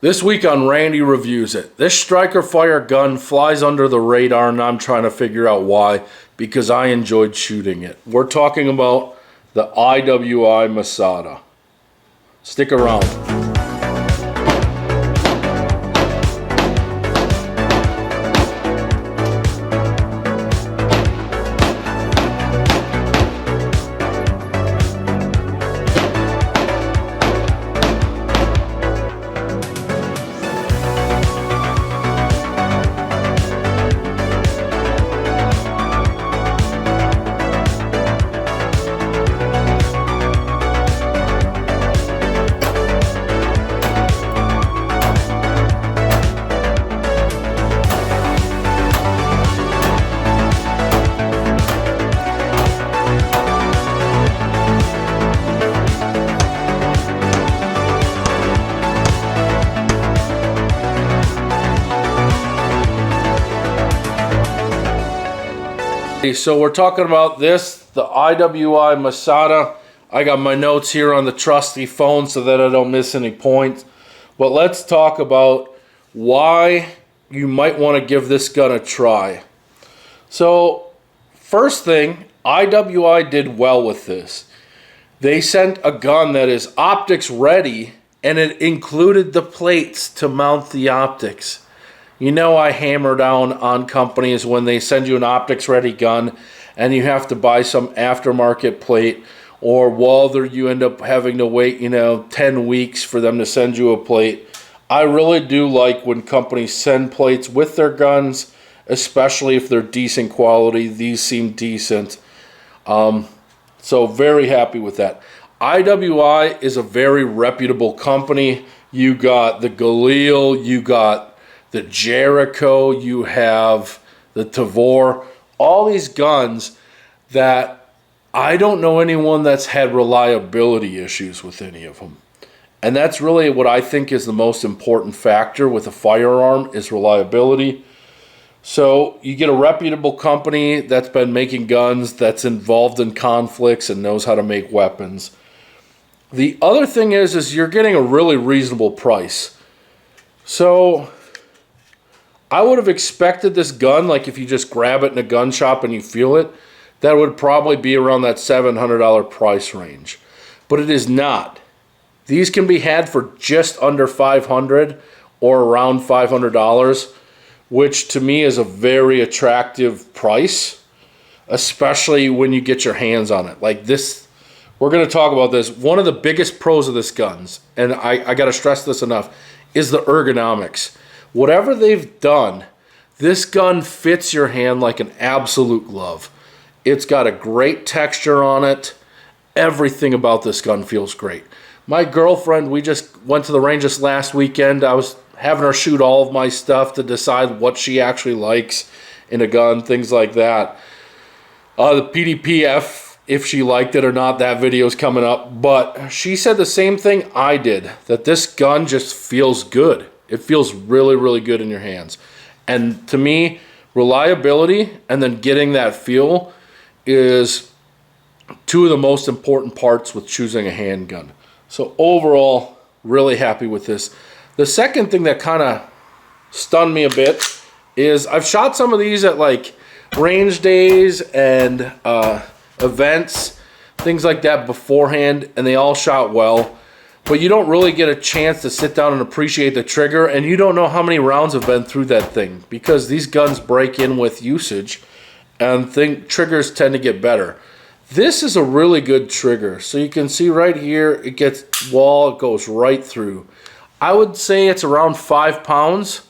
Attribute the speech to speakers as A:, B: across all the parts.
A: This week on Randy Reviews It, this striker fire gun flies under the radar and I'm trying to figure out why, because I enjoyed shooting it. We're talking about the IWI Masada. Stick around. So we're talking about this, the IWI Masada. I got my notes here on the trusty phone so that I don't miss any points. But let's talk about why you might want to give this gun a try. So first thing, IWI did well with this. They sent a gun that is optics ready, and it included the plates to mount the optics. You know, I hammer down on companies when they send you an optics ready gun and you have to buy some aftermarket plate, or while you end up having to wait 10 weeks for them to send you a plate. I really do like when companies send plates with their guns, especially if they're decent quality. These seem decent, so very happy with that. IWI is a very reputable company. You got the Galil, you got the Jericho, you have the Tavor, all these guns that I don't know anyone that's had reliability issues with any of them. And that's really what I think is the most important factor with a firearm, is reliability. So you get a reputable company that's been making guns, that's involved in conflicts and knows how to make weapons. The other thing is you're getting a really reasonable price. So I would have expected this gun, like if you just grab it in a gun shop and you feel it, that would probably be around that $700 price range. But it is not. These can be had for just under $500 or around $500, which to me is a very attractive price, especially when you get your hands on it. Like this, we're going to talk about this. One of the biggest pros of this guns, and I got to stress this enough, is the ergonomics. Whatever they've done, this gun fits your hand like an absolute glove. It's got a great texture on it. Everything about this gun feels great. My girlfriend, we just went to the range this last weekend. I was having her shoot all of my stuff to decide what she actually likes in a gun, things like that. The PDPF, if she liked it or not, that video's coming up. But she said the same thing I did, that this gun just feels good. It feels really, really good in your hands. And to me, reliability and then getting that feel is two of the most important parts with choosing a handgun. So overall, really happy with this. The second thing that kind of stunned me a bit is I've shot some of these at like range days and events, things like that beforehand, and they all shot well. But you don't really get a chance to sit down and appreciate the trigger, and you don't know how many rounds have been through that thing, because these guns break in with usage and triggers tend to get better. This is a really good trigger. So you can see right here, it gets wall, it goes right through. I would say it's around 5 pounds.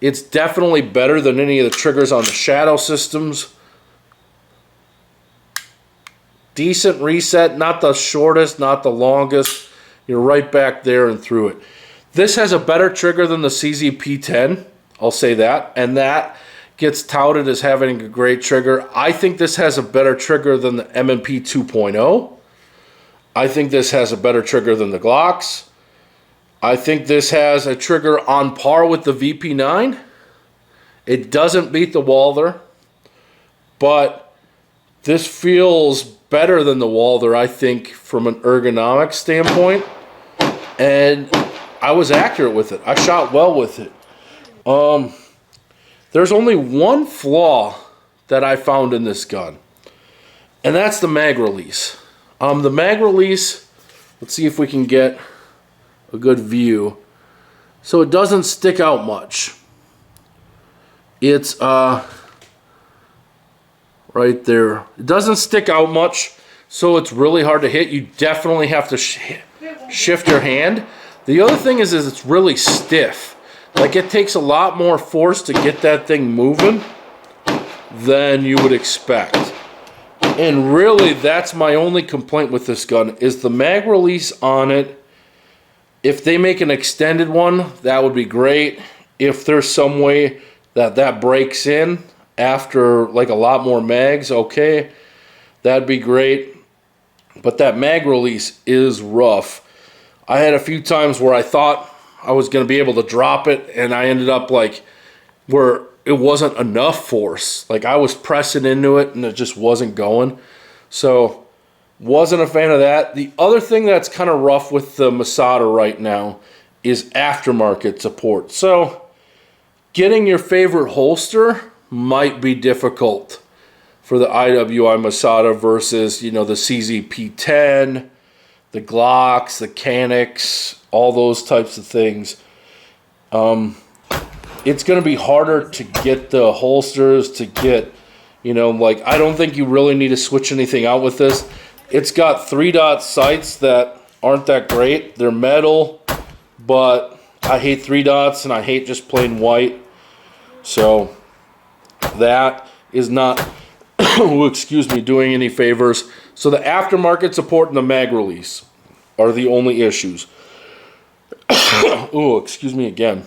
A: It's definitely better than any of the triggers on the Shadow systems. Decent reset, not the shortest, not the longest. You're right back there and through it. This has a better trigger than the CZP-10, I'll say that, and that gets touted as having a great trigger. I think this has a better trigger than the M&P 2.0. I think this has a better trigger than the Glocks. I think this has a trigger on par with the VP9. It doesn't beat the Walther, but this feels better than the Walther, I think, from an ergonomic standpoint. And I was accurate with it. I shot well with it. There's only one flaw that I found in this gun, and that's the mag release. The mag release, let's see if we can get a good view. So it doesn't stick out much. It's right there. It doesn't stick out much, so it's really hard to hit. You definitely have to shift your hand. The other thing is it's really stiff. Like, it takes a lot more force to get that thing moving than you would expect. And really, that's my only complaint with this gun, is the mag release on it. If they make an extended one, that would be great. If there's some way that breaks in after like a lot more mags, okay, that'd be great. But that mag release is rough. I had a few times where I thought I was going to be able to drop it, and I ended up like where it wasn't enough force. Like, I was pressing into it and it just wasn't going. So wasn't a fan of that. The other thing that's kind of rough with the Masada right now is aftermarket support. So getting your favorite holster might be difficult for the IWI Masada versus, you know, the CZP-10, the Glocks, the Canics, all those types of things. It's going to be harder to get the holsters, to get, you know, like, I don't think you really need to switch anything out with this. It's got 3-dot sights that aren't that great. They're metal, but I hate 3 dots and I hate just plain white. So that is not, excuse me, doing any favors. So the aftermarket support and the mag release are the only issues. Oh, excuse me again.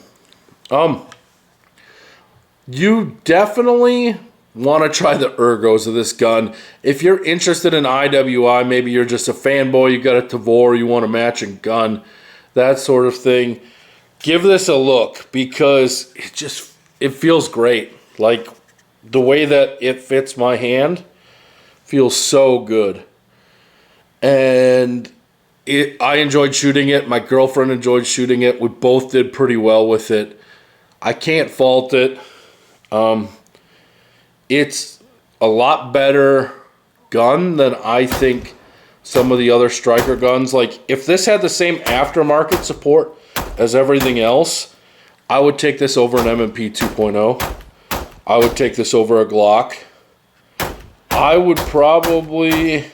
A: You definitely want to try the ergos of this gun. If you're interested in IWI, maybe you're just a fanboy, you got a Tavor, you want a matching gun, that sort of thing, give this a look, because it feels great. Like, the way that it fits my hand feels so good. And I enjoyed shooting it. My girlfriend enjoyed shooting it. We both did pretty well with it. I can't fault it. It's a lot better gun than I think some of the other striker guns. Like, if this had the same aftermarket support as everything else, I would take this over an M&P 2.0. I would take this over a Glock. I would probably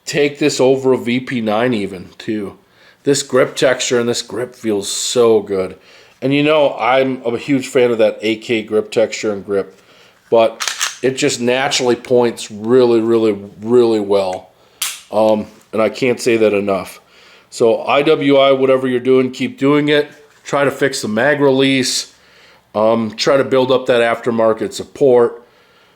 A: take this over a VP9 even, too. This grip texture and this grip feels so good. And you know, I'm a huge fan of that AK grip texture and grip, but it just naturally points really, really, really well. And I can't say that enough. So IWI, whatever you're doing, keep doing it. Try to fix the mag release. Try to build up that aftermarket support.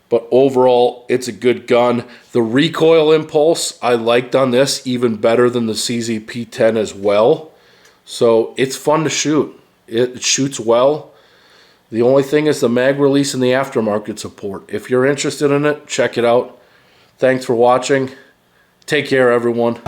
A: But overall, it's a good gun. The recoil impulse I liked on this even better than the CZP-10 as well. So it's fun to shoot. It shoots well. The only thing is the mag release and the aftermarket support. If you're interested in it, check it out. Thanks for watching. Take care, everyone.